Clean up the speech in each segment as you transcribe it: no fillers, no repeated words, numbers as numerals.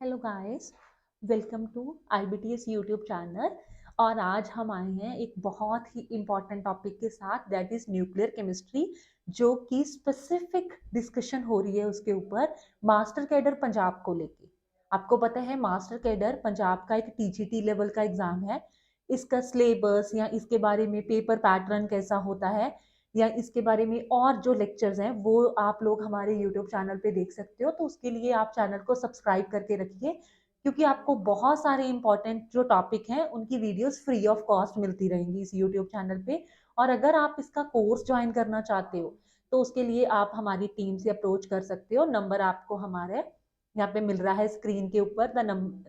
Hello guys, welcome to IBTS YouTube channel. और आज हम आए हैं एक बहुत ही इम्पॉर्टेंट टॉपिक के साथ, दैट इज न्यूक्लियर केमिस्ट्री, जो कि स्पेसिफिक डिस्कशन हो रही है उसके ऊपर मास्टर कैडर पंजाब को लेके। आपको पता है मास्टर कैडर पंजाब का एक TGT लेवल का एग्जाम है। इसका सिलेबस या इसके बारे में पेपर पैटर्न कैसा होता है या इसके बारे में और जो लेक्चर्स हैं वो आप लोग हमारे यूट्यूब चैनल पे देख सकते हो। तो उसके लिए आप चैनल को सब्सक्राइब करके रखिए, क्योंकि आपको बहुत सारे इंपॉर्टेंट जो टॉपिक हैं उनकी वीडियोस फ्री ऑफ कॉस्ट मिलती रहेंगी इस यूट्यूब चैनल पे। और अगर आप इसका कोर्स ज्वाइन करना चाहते हो तो उसके लिए आप हमारी टीम से अप्रोच कर सकते हो। नंबर आपको हमारे यहाँ पे मिल रहा है स्क्रीन के ऊपर। The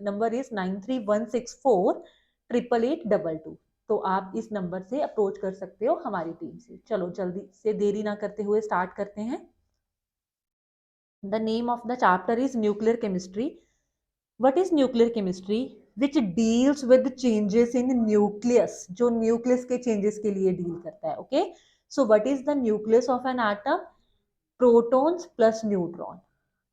number is 93164882। तो आप इस नंबर से अप्रोच कर सकते हो हमारी टीम से। चलो जल्दी से देरी ना करते हुए स्टार्ट करते हैं। The name of the chapter is nuclear chemistry. What is nuclear chemistry? Which deals with changes in nucleus, जो न्यूक्लियस के चेंजेस के लिए डील करता है। Okay, so what is the nucleus of an atom? Protons plus neutron.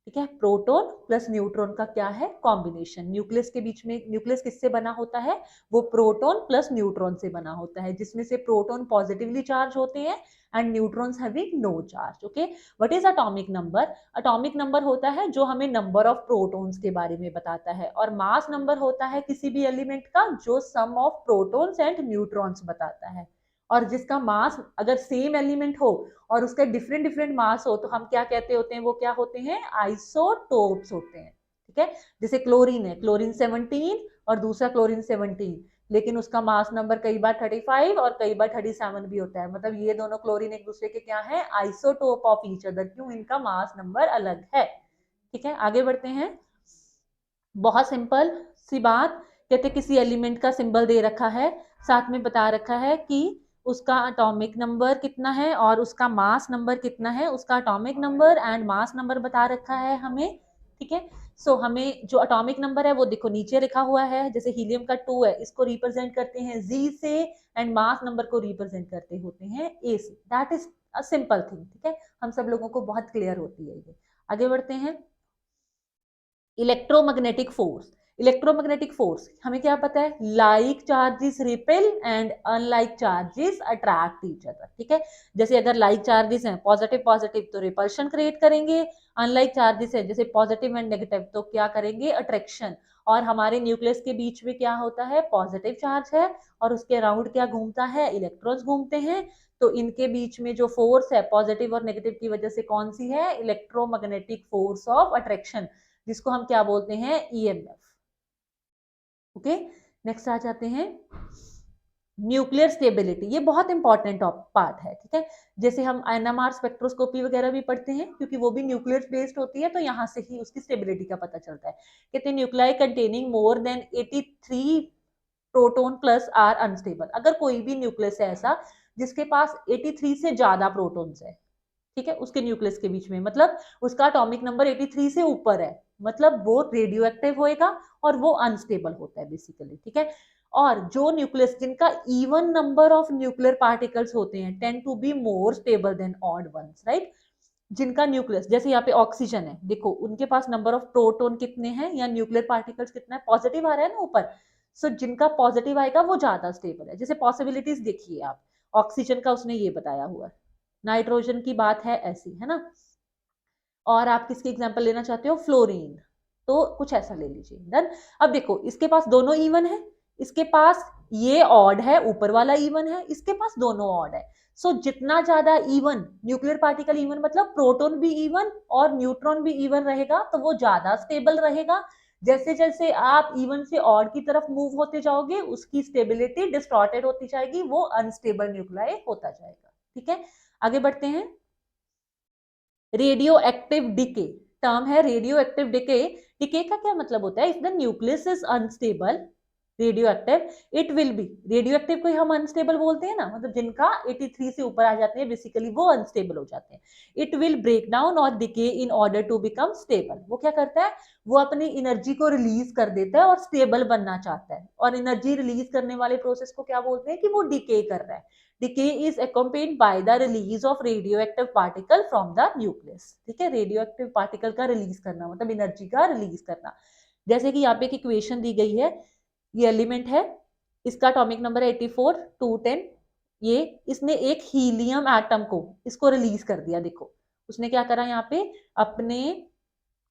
ठीक है, proton plus neutron का क्या है? कॉम्बिनेशन। न्यूक्लियस के बीच में, न्यूक्लियस किससे बना होता है? वो प्रोटॉन प्लस न्यूट्रॉन से बना होता है, जिसमें से प्रोटॉन पॉजिटिवली चार्ज होते हैं and neutrons having no charge. Okay, what is atomic number? Atomic number होता है जो हमें नंबर ऑफ प्रोटॉन्स के बारे में बताता है, और मास नंबर होता है किसी भी एलिमेंट का जो सम ऑफ प्रोटॉन्स एंड न्यूट्रॉन्स बताता है। और जिसका मास अगर सेम एलिमेंट हो और उसका डिफरेंट डिफरेंट मास हो तो हम क्या कहते होते हैं? वो क्या होते हैं? आइसोटोप्स होते हैं। ठीक है, जैसे क्लोरीन है, क्लोरीन 17 और दूसरा क्लोरीन 17, लेकिन उसका मास नंबर कई बार 35 और कई बार 37 भी होता है। मतलब ये दोनों क्लोरीन एक दूसरे के क्या है? Isotope of each other. क्यों? इनका मास नंबर अलग है। ठीक है, आगे बढ़ते हैं। बहुत सिंपल सी बात, कहते किसी एलिमेंट का सिंबल दे रखा है, साथ में बता रखा है कि उसका एटॉमिक नंबर कितना है और उसका मास नंबर कितना है। उसका atomic number and mass number बता रखा है हमें। ठीक है, सो हमें जो एटॉमिक नंबर है वो देखो नीचे लिखा हुआ है। जैसे हीलियम का 2 है, इसको रिप्रेजेंट करते हैं जी से, एंड मास नंबर को रिप्रेजेंट करते होते हैं ए से। That is a simple thing. ठीक है, हम सब लोगों को बहुत क्लियर होती है ये। आगे बढ़ते हैं। Electromagnetic force. इलेक्ट्रोमैग्नेटिक फोर्स हमें क्या पता है? Like charges repel and unlike charges attract each other. ठीक है, जैसे अगर लाइक चार्जेस हैं पॉजिटिव पॉजिटिव तो रिपल्शन क्रिएट करेंगे, अनलाइक चार्जेस है जैसे पॉजिटिव एंड नेगेटिव तो क्या करेंगे? अट्रैक्शन। और हमारे न्यूक्लियस के बीच में क्या होता है? पॉजिटिव चार्ज है, और उसके अराउंड क्या घूमता है? इलेक्ट्रॉन्स घूमते हैं। तो इनके बीच में जो फोर्स है पॉजिटिव और नेगेटिव की वजह से कौन सी है? इलेक्ट्रोमैग्नेटिक फोर्स ऑफ अट्रैक्शन, जिसको हम क्या बोलते हैं? EMF। ओके, नेक्स्ट आ जाते हैं। न्यूक्लियर स्टेबिलिटी, ये बहुत इंपॉर्टेंट पार्ट है। ठीक है, जैसे हम NMR स्पेक्ट्रोस्कोपी वगैरह भी पढ़ते हैं, क्योंकि वो भी न्यूक्लियर बेस्ड होती है, तो यहाँ से ही उसकी स्टेबिलिटी का पता चलता है। कहते हैं nuclei containing more than 83 proton plus are unstable. अगर कोई भी न्यूक्लियस है ऐसा जिसके पास 83 से ज्यादा प्रोटॉन्स है, ठीक है, उसके न्यूक्लियस के बीच में, मतलब उसका एटॉमिक नंबर 83 से ऊपर है, मतलब वो रेडियो एक्टिव होएगा और वो अनस्टेबल होता है बेसिकली। ठीक है, और जो न्यूक्लियस जिनका even number of nuclear particles होते हैं tend to be more stable than odd ones, right? जिनका न्यूक्लियस, जैसे यहाँ पे ऑक्सीजन है, देखो उनके पास नंबर ऑफ प्रोटॉन कितने हैं या न्यूक्लियर पार्टिकल्स कितना है? पॉजिटिव आ रहा है ना ऊपर। सो जिनका पॉजिटिव आएगा वो ज्यादा स्टेबल है। जैसे पॉसिबिलिटीज देखिए आप, ऑक्सीजन का उसने ये बताया हुआ है, नाइट्रोजन की बात है ऐसी, है ना? और आप किसकी एग्जांपल लेना चाहते हो? फ्लोरीन, तो कुछ ऐसा ले लीजिए। डन। अब देखो इसके पास दोनों इवन है, इसके पास ये ऑड है, ऊपर वाला इवन है, इसके पास दोनों ऑड है। सो जितना ज्यादा इवन न्यूक्लियर पार्टिकल, इवन मतलब प्रोटॉन भी इवन और न्यूट्रॉन भी इवन रहेगा, तो वो ज्यादा स्टेबल रहेगा। जैसे जैसे आप इवन से ऑड की तरफ मूव होते जाओगे उसकी स्टेबिलिटी डिस्टॉर्टेड होती जाएगी, वो अनस्टेबल न्यूक्लियाई होता जाएगा। ठीक है, आगे बढ़ते हैं। रेडियो एक्टिव डिके, टर्म है रेडियो एक्टिव डिके। डिके का क्या मतलब होता है? If the nucleus is unstable, radio active it will be, radio active को हम अनस्टेबल बोलते हैं ना, मतलब जिनका 83 से ऊपर आ जाते हैं बेसिकली वो अनस्टेबल हो जाते हैं। इट विल ब्रेक डाउन और decay in order to become stable. वो क्या करता है? वो अपनी एनर्जी को रिलीज कर देता है और स्टेबल बनना चाहता है। और एनर्जी रिलीज करने वाले प्रोसेस को क्या बोलते हैं? कि वो डिके कर रहा है। decay is accompanied by the release of radioactive particle from the nucleus। ठीक है, रेडियोएक्टिव पार्टिकल का रिलीज करना मतलब एनर्जी का रिलीज करना। जैसे कि यहाँ पे एक इक्वेशन दी गई है, ये एलिमेंट है, इसका एटॉमिक नंबर है 84, 210, ये इसने एक हीलियम एटम को इसको रिलीज कर दिया। देखो उसने क्या करा, यहाँ पे अपने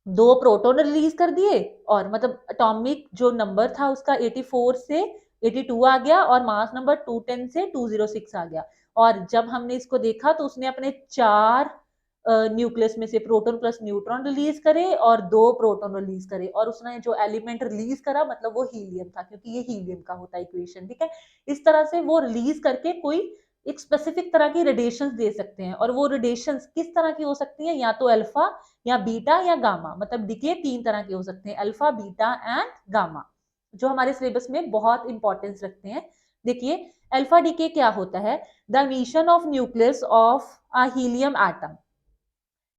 2 प्रोटॉन रिलीज कर दिए, और मतलब एटॉमिक जो नंबर था उसका 84 से 82 आ गया, और मास नंबर 210 से 206 आ गया। और जब हमने इसको देखा तो उसने अपने 4 न्यूक्लियस में से प्रोटॉन प्लस न्यूट्रॉन रिलीज करे और 2 प्रोटॉन रिलीज करे, और उसने जो एलिमेंट रिलीज करा मतलब वो हीलियम था, क्योंकि ये हीलियम का होता है इक्वेशन, ठीक है। इस तरह से वो रिलीज करके कोई एक स्पेसिफिक तरह की रेडिएशंस दे सकते हैं, और वो रेडिएशंस किस तरह की हो सकती है, या तो अल्फा या बीटा या गामा, मतलब डिके 3 तरह के हो सकते हैं, अल्फा बीटा एंड गामा, जो हमारे सिलेबस में बहुत इंपॉर्टेंस रखते हैं। देखिए अल्फा डीके क्या होता है, the emission of nucleus of a helium atom,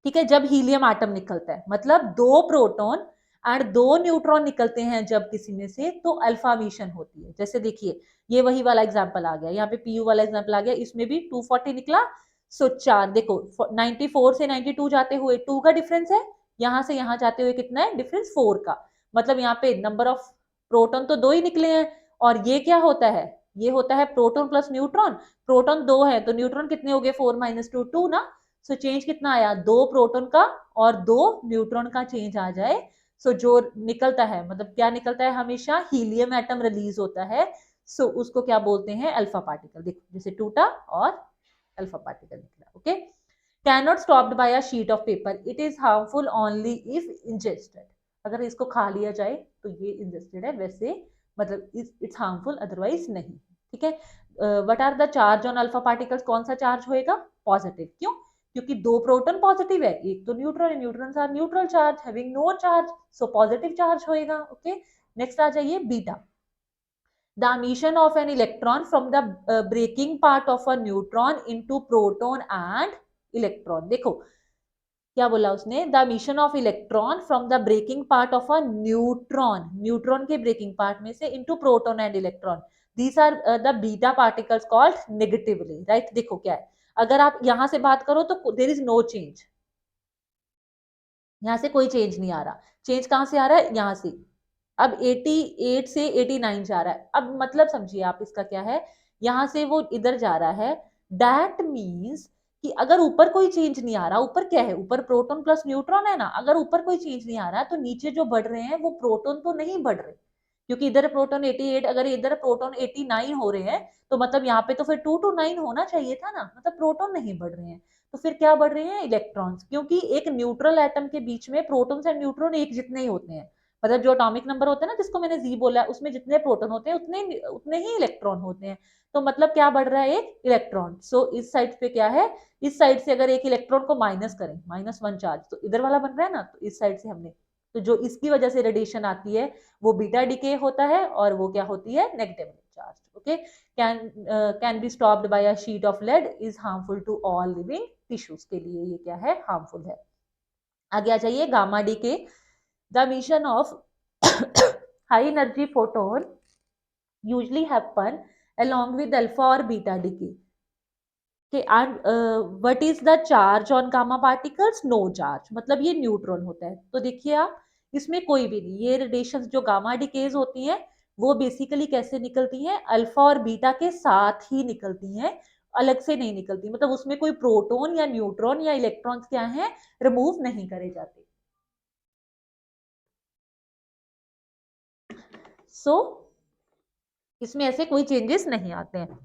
ठीक है। जब हीलियम एटम निकलता है मतलब 2 प्रोटॉन एंड 2 न्यूट्रॉन निकलते हैं जब किसी में से, तो अल्फा मिशन होती है। जैसे देखिए ये वही वाला एग्जांपल आ गया, यहाँ पे पीयू वाला एग्जांपल आ गया, इसमें भी 240 निकला, सो 4 देखो 94 से 92 जाते हुए 2 का डिफरेंस है, यहाँ से यहाँ जाते हुए कितना है डिफरेंस, 4 का, मतलब यहाँ पे नंबर ऑफ प्रोटॉन तो 2 ही निकले हैं। और ये क्या होता है, ये होता है प्रोटॉन प्लस न्यूट्रॉन, प्रोटॉन 2 है तो न्यूट्रॉन कितने हो गए, 4 - 2 2 ना, सो चेंज कितना आया, 2 प्रोटॉन का और 2 न्यूट्रॉन का चेंज आ जाए, सो जो निकलता है मतलब क्या निकलता है, हमेशा हीलियम एटम रिलीज होता है, सो उसको क्या बोलते हैं, अल्फा पार्टिकल। देखो जैसे टूटा और अल्फा पार्टिकल निकला, okay. Can not stopped by a sheet of paper, it is harmful only if ingested, अगर इसको खा लिया जाए तो ये इंजेस्टेड है, वैसे मतलब इट्स हार्मफुल, अदरवाइज नहीं, ठीक है। What are the charge on alpha particles, कौन सा चार्ज होएगा, पॉजिटिव, क्यों, क्योंकि 2 प्रोटॉन पॉजिटिव है, एक तो न्यूट्रॉन है, neutrons are neutral charge having no charge, so positive charge होएगा, ओके। नेक्स्ट आ जाइए beta, the emission of an electron from the breaking part of a neutron into proton and electron। देखो क्या बोला उसने, the emission of electron from the breaking part of a neutron, neutron के breaking part में से into proton and electron, these are the beta particles called negatively, right। देखो क्या है, अगर आप यहां से बात करो तो देर इज नो चेंज, यहां से कोई चेंज नहीं आ रहा, चेंज कहां से आ रहा है, यहां से, अब 88 से 89 जा रहा है, अब मतलब समझिए आप इसका क्या है, यहां से वो इधर जा रहा है, दैट मीन्स कि अगर ऊपर कोई चेंज नहीं आ रहा, ऊपर क्या है, ऊपर प्रोटॉन प्लस न्यूट्रॉन है ना, अगर ऊपर कोई चेंज नहीं आ रहा है तो नीचे जो बढ़ रहे हैं वो प्रोटॉन तो नहीं बढ़ रहे, क्योंकि इधर प्रोटॉन 88, अगर इधर प्रोटॉन 89 हो रहे हैं तो मतलब यहाँ पे तो फिर 2 to 9 होना चाहिए था ना, मतलब प्रोटॉन नहीं बढ़ रहे हैं, तो फिर क्या बढ़ रहे हैं, इलेक्ट्रॉन्स, क्योंकि एक न्यूट्रल एटम के बीच में प्रोटॉन्स एंड न्यूट्रॉन एक जितने ही होते हैं, मतलब जो अटॉमिक नंबर होता है ना जिसको मैंने जी बोला, उसमें जितने प्रोटॉन होते हैं उतने उतने ही इलेक्ट्रॉन होते हैं, तो मतलब क्या बढ़ रहा है, एक इलेक्ट्रॉन। सो इस साइड पे क्या है, इस साइड से अगर एक इलेक्ट्रॉन को माइनस करें, -1 चार्ज, तो इधर वाला बन रहा है ना, तो इस साइड से हमने, तो जो इसकी वजह से रेडिएशन आती है वो बीटा डिके होता है, और वो क्या होती है, negatively charge, okay. Can be stopped by a sheet of lead, is harmful to all living tissues, के लिए ये क्या है, हार्मफुल है। आगे आ जाइए gamma decay, the mission of high energy photon usually happen along with alpha or beta decay, okay, and what is the charge on gamma particles, no charge, मतलब ये न्यूट्रॉन होता है, तो देखिए आप इसमें कोई भी नहीं, ये रेडिएशंस जो गामा डिकेज होती हैं वो बेसिकली कैसे निकलती हैं, अल्फा और बीटा के साथ ही निकलती हैं, अलग से नहीं निकलती, मतलब उसमें कोई प्रोटॉन या न्यूट्रॉन या इलेक्ट्रॉन्स क्या है, रिमूव नहीं करे जाते। सो इसमें ऐसे कोई चेंजेस नहीं आते हैं,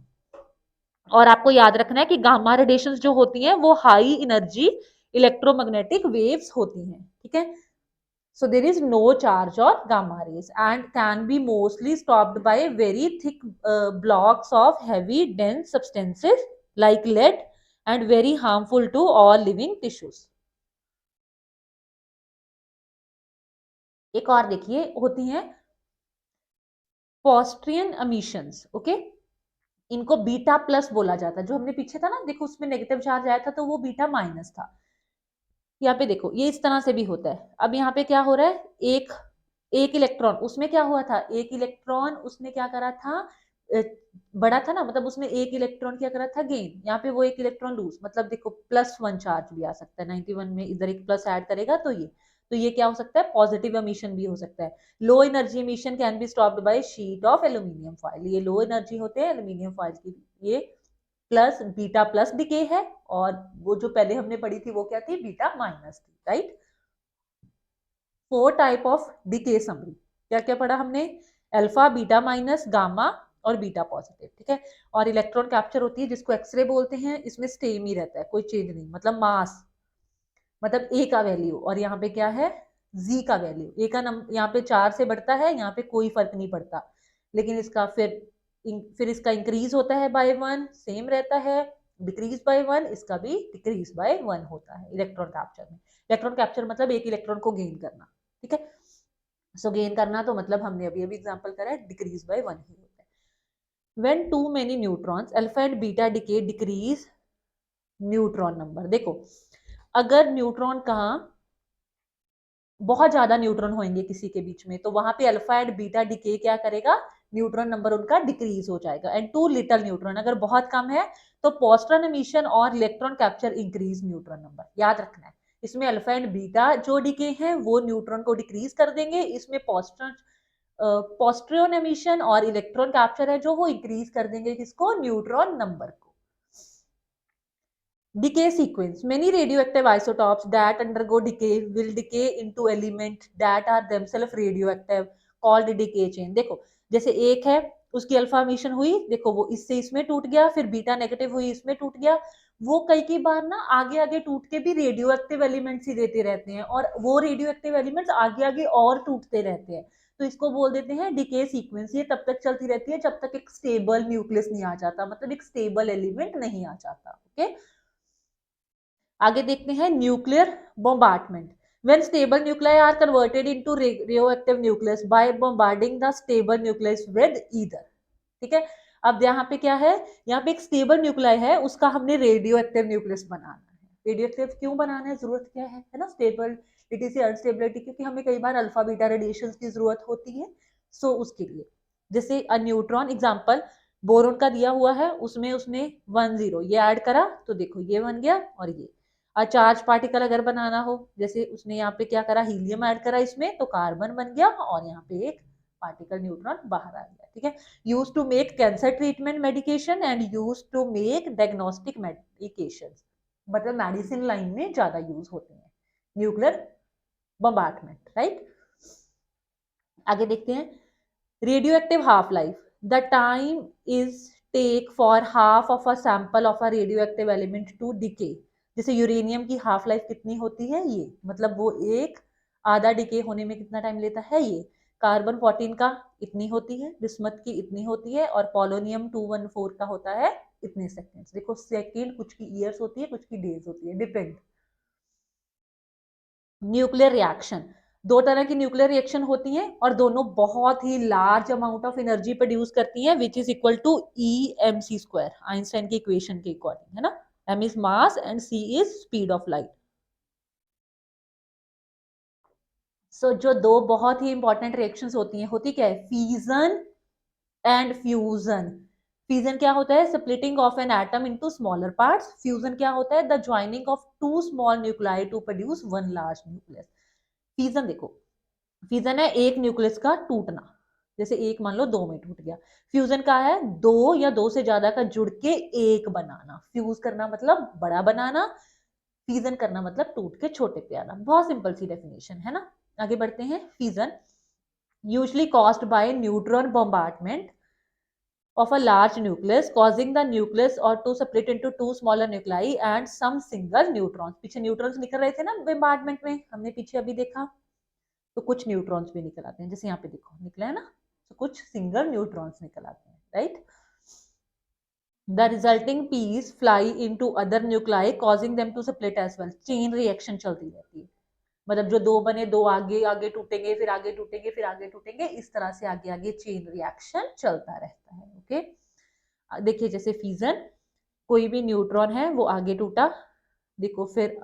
और आपको याद रखना है कि गामा रेडिएशंस जो होती हैं वो हाई एनर्जी इलेक्ट्रोमैग्नेटिक वेव्स होती हैं, ठीक है। So there is no charge on gamma rays and can be mostly stopped by very thick blocks of heavy dense substances like lead and very harmful to all living tissues. एक और देखिए होती हैं positron emissions, okay, इनको beta plus बोला जाता है, जो हमने पीछे था ना, देखो उसमें नेगेटिव चार्ज आया था तो वो बीटा माइनस था, यहाँ पे देखो ये इस तरह से भी होता है। अब यहाँ पे क्या हो रहा है, एक एक इलेक्ट्रॉन, उसमें क्या हुआ था, एक इलेक्ट्रॉन उसने क्या करा था, बड़ा था ना, मतलब उसने एक इलेक्ट्रॉन क्या करा था, गेन, यहाँ पे वो एक इलेक्ट्रॉन लूज, मतलब देखो +1 चार्ज भी आ सकता है, 91 में इधर एक प्लस ऐड करेगा तो ये, तो ये क्या हो सकता है, पॉजिटिव एमिशन भी हो सकता है। Low energy emission can be stopped bye sheet of aluminium foil, ये लो एनर्जी होते हैं एल्यूमिनियम फॉइल की। ये प्लस बीटा प्लस डिके है, और वो जो पहले हमने पढ़ी थी वो क्या थी, बीटा माइनस थी, right. 4 type of decay summary, क्या क्या पढ़ा हमने, अल्फा, बीटा माइनस, गामा और बीटा पॉजिटिव, ठीक है। और इलेक्ट्रॉन कैप्चर होती है जिसको एक्सरे बोलते हैं, इसमें सेम ही रहता है, कोई चेंज नहीं, मतलब मास, मतलब ए का वैल्यू, और यहाँ पे क्या है, जी का वैल्यू। ए का नंबर यहाँ पे 4 से बढ़ता है, यहाँ पे कोई फर्क नहीं पड़ता, लेकिन इसका फिर इसका इंक्रीज होता है बाय 1, सेम रहता है, डिक्रीज बाय 1, इसका भी डिक्रीज बाय 1 होता है इलेक्ट्रॉन कैप्चर में। इलेक्ट्रॉन कैप्चर मतलब एक इलेक्ट्रॉन को गेन करना, ठीक है। सो गेन करना तो मतलब हमने अभी अभी एग्जांपल करा है, डिक्रीज बाय 1 ही होता है। When too many neutrons alpha and beta decay decrease neutron number. देखो अगर न्यूट्रॉन कहाँ बहुत ज्यादा न्यूट्रॉन होंगे किसी के बीच में, तो वहां पे अल्फा एंड बीटा डिके क्या करेगा, न्यूट्रॉन नंबर उनका डिक्रीज हो जाएगा। एंड टू लिटल न्यूट्रॉन, अगर बहुत कम है तो पोस्ट्रॉन एमिशन और electron capture increase neutron number, याद रखना है। इसमें अल्फा एंड बीटा जो डिके हैं वो न्यूट्रॉन को डिक्रीज कर देंगे, इसमें पोस्ट्रॉन एमिशन और इलेक्ट्रॉन कैप्चर है जो वो इंक्रीज कर देंगे किसको, न्यूट्रॉन नंबर को। Decay sequence. Many radioactive isotopes that undergo decay will decay into elements that are themselves radioactive, called decay chain. देखो जैसे एक है, उसकी अल्फा मिशन हुई, देखो वो इससे इसमें टूट गया, फिर बीटा नेगेटिव हुई, इसमें टूट गया, वो कई बार ना आगे आगे टूट के भी रेडियो एक्टिव एलिमेंट्स ही देते रहते हैं, और वो रेडियो एक्टिव एलिमेंट्स आगे आगे और टूटते रहते हैं, तो इसको बोल देते हैं डिके सीक्वेंस। ये तब तक चलती रहती है जब तक एक स्टेबल न्यूक्लियस नहीं आ जाता, मतलब एक स्टेबल एलिमेंट नहीं आ जाता, ओके। आगे देखते हैं nuclear bombardment. When stable nuclei are converted into radioactive nucleus by bombarding the stable nucleus with either, ठीक है। अब यहाँ पे क्या है, यहाँ पे एक स्टेबल न्यूक्लियाई है, उसका हमने रेडियो एक्टिव न्यूक्लियस बनाना है। रेडियो एक्टिव क्यों बनाना है, जरूरत क्या है ना, स्टेबिलिटी से अनस्टेबिलिटी, क्योंकि हमें कई बार अल्फा बीटा रेडिएशन की जरूरत होती है, सो उसके लिए। जैसे अ न्यूट्रॉन एग्जाम्पल बोरोन का दिया हुआ है, उसमें उसने 1 0 ये ऐड करा, तो देखो ये बन गया, और ये चार्ज पार्टिकल अगर बनाना हो, जैसे उसने यहाँ पे क्या करा, हीलियम ऐड करा इसमें, तो कार्बन बन गया, और यहाँ पे एक पार्टिकल न्यूट्रॉन बाहर आ गया, ठीक है। Use to make cancer treatment medication and use to make diagnostic medication, मतलब मेडिसिन लाइन में ज्यादा यूज होते हैं न्यूक्लियर बम्बार्डमेंट, राइट। आगे देखते हैं radioactive half life. The time is take for half of a sample of a radioactive element to decay. जैसे uranium की हाफ लाइफ कितनी होती है, ये मतलब वो एक आधा डिके होने में कितना टाइम लेता है, ये कार्बन 14 का इतनी होती है, बिस्मथ की इतनी होती है, और पोलोनियम 214 का होता है इतने सेकेंड्स। देखो सेकेंड कुछ की ईयर्स होती है, कुछ की डेज होती है, डिपेंड। न्यूक्लियर रिएक्शन, दो तरह की न्यूक्लियर रिएक्शन होती हैं, और दोनों बहुत ही large amount of energy produce करती हैं, which is equal to E M C square, Einstein की इक्वेशन के अकॉर्डिंग, है ना। M is mass and C is speed of light. So जो दो बहुत ही इंपॉर्टेंट रिएक्शंस होती हैं, होती क्या है, फीजन एंड फ्यूजन। फीजन क्या होता है, splitting of an atom into smaller parts. Fusion क्या होता है, the joining of two small nuclei to produce one large nucleus. Fission देखो, फ्यूजन है एक न्यूक्लियस का टूटना, जैसे एक मान लो दो में टूट गया। फ्यूजन का है दो या दो से ज्यादा का जुड़ के एक बनाना। फ्यूज करना मतलब बड़ा बनाना, फ्यूजन करना मतलब टूट के छोटे पे आना। बहुत सिंपल सी डेफिनेशन है ना। आगे बढ़ते हैं। Fusion usually caused by neutron bombardment of a large nucleus causing the nucleus or to split into two smaller nuclei and some single neutrons। पीछे न्यूट्रॉन्स निकल रहे थे ना बॉम्बार्डमेंट में, हमने पीछे अभी देखा, तो कुछ न्यूट्रॉन्स भी निकल आते हैं, जैसे यहाँ पे देखो निकला है ना, तो कुछ सिंगल न्यूट्रॉन्स निकल आते हैं, right. The resulting piece fly into other nuclei causing them to split as well. Chain reaction चलती रहती है, मतलब जो दो बने दो आगे आगे टूटेंगे, फिर आगे टूटेंगे, फिर आगे टूटेंगे, इस तरह से आगे आगे चेन रिएक्शन चलता रहता है, ओके। देखिए जैसे फ्यूजन, कोई भी न्यूट्रॉन है वो आगे टूटा, देखो फिर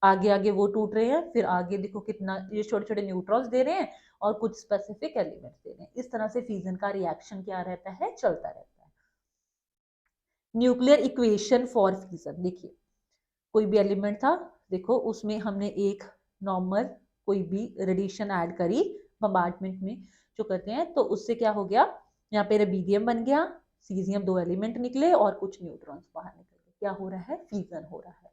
आगे आगे वो टूट रहे हैं, फिर आगे देखो कितना ये छोटे छोटे न्यूट्रॉन्स दे रहे हैं और कुछ स्पेसिफिक एलिमेंट्स दे रहे हैं। इस तरह से फ्यूजन का रिएक्शन क्या रहता है, चलता रहता है। न्यूक्लियर इक्वेशन फॉर फ्यूजन, देखिए कोई भी एलिमेंट था, देखो उसमें हमने एक नॉर्मल कोई भी रेडिएशन ऐड करी बम्बार्डमेंट में जो करते हैं, तो उससे क्या हो गया, यहाँ पे रेबिडियम बन गया, सीजियम 2 एलिमेंट निकले और कुछ न्यूट्रॉन्स बाहर निकले। क्या हो रहा है, फ्यूजन हो रहा है।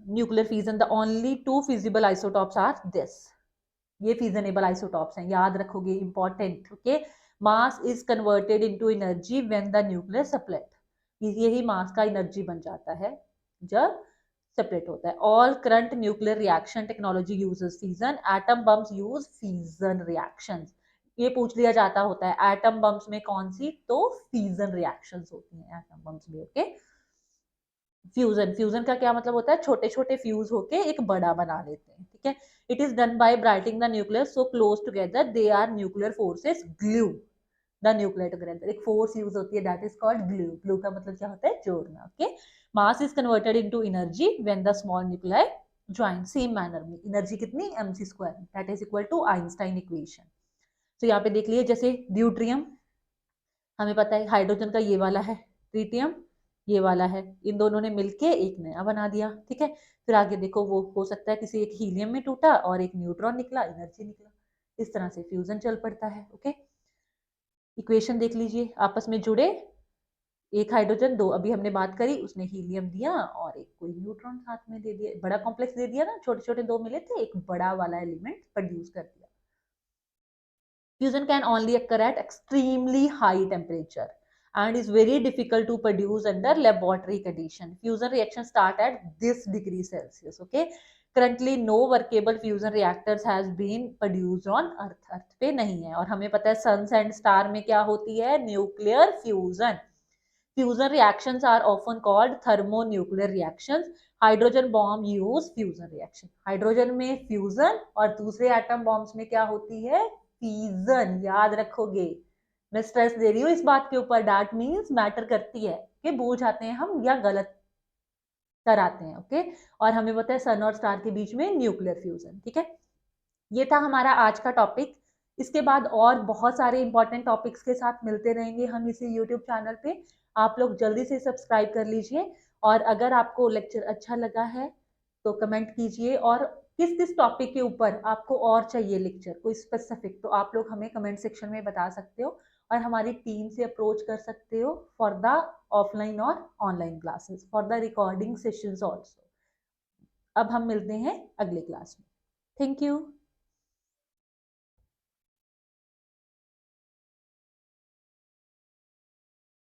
Nuclear fusion, the only 2 feasible isotopes are this, ये फिजनेबल आइसोटॉप्स हैं, याद रखोगे, important. Okay, mass is converted into energy when the nuclear separate, यही मास का एनर्जी बन जाता है जब सेपरेट होता है। All current nuclear reaction technology uses fission, atom bombs use fission reactions, ये पूछ लिया जाता होता है एटम बम्स में कौन सी, तो फिजन रिएक्शंस होती हैं एटम बम्स में। ओके, फ्यूजन, फ्यूजन का क्या मतलब होता है, छोटे छोटे फ्यूज होके एक बड़ा बना लेते हैं, ठीक है। It is done by bringing the nucleus so close together they are nuclear forces glue the nuclear together, एक फोर्स यूज होती है that is called glue, glue का मतलब क्या होता है, जोड़ना। Okay, mass is converted into energy when the small nuclei join, same manner में एनर्जी कितनी, mc² that is equal to Einstein equation. तो यहाँ पे देख लिए, जैसे ड्यूट्रियम हमें पता है हाइड्रोजन का ये वाला है, ट्रिटियम ये वाला है, इन दोनों ने मिलके एक नया बना दिया, ठीक है। फिर आगे देखो, वो हो सकता है किसी एक हीलियम में टूटा और एक न्यूट्रॉन निकला, एनर्जी निकला, इस तरह से फ्यूजन चल पड़ता है। ओके, इक्वेशन देख लीजिए, आपस में जुड़े, एक हाइड्रोजन, दो अभी हमने बात करी, उसने हीलियम दिया और एक कोई न्यूट्रॉन साथ में दे दिया, बड़ा कॉम्प्लेक्स दे दिया ना, छोटे छोटे दो मिले थे, एक बड़ा वाला एलिमेंट प्रोड्यूस कर दिया। Fusion can only occur at extremely high temperature and is very difficult to produce under laboratory condition. Fusion reactions start at this degree Celsius. Okay. Currently no workable fusion reactors has been produced on Earth. Earth पे नहीं है, और हमें पता है sons and star में क्या होती है, nuclear fusion. Fusion reactions are often called thermonuclear reactions. Hydrogen bomb use fusion reaction, hydrogen में फ्यूजन और दूसरे एटम बॉम्ब्स में क्या होती है, फीजन, याद रखोगे। मैं स्ट्रेस दे रही हूँ इस बात के ऊपर, दैट मीन्स मैटर करती है कि भूल जाते हैं हम या गलत कराते हैं। ओके, और हमें पता है सन और स्टार के बीच में न्यूक्लियर फ्यूजन, ठीक है। ये था हमारा आज का टॉपिक। इसके बाद और बहुत सारे इंपॉर्टेंट टॉपिक्स के साथ मिलते रहेंगे हम इसी यूट्यूब चैनल पे, आप लोग जल्दी से सब्सक्राइब कर लीजिए। और अगर आपको लेक्चर अच्छा लगा है तो कमेंट कीजिए, और किस किस टॉपिक के ऊपर आपको और चाहिए लेक्चर कोई स्पेसिफिक, तो आप लोग हमें कमेंट सेक्शन में बता सकते हो और हमारी टीम से अप्रोच कर सकते हो फॉर द ऑफलाइन और online classes, for the recording sessions also. अब हम मिलते हैं अगले क्लास में। Thank you.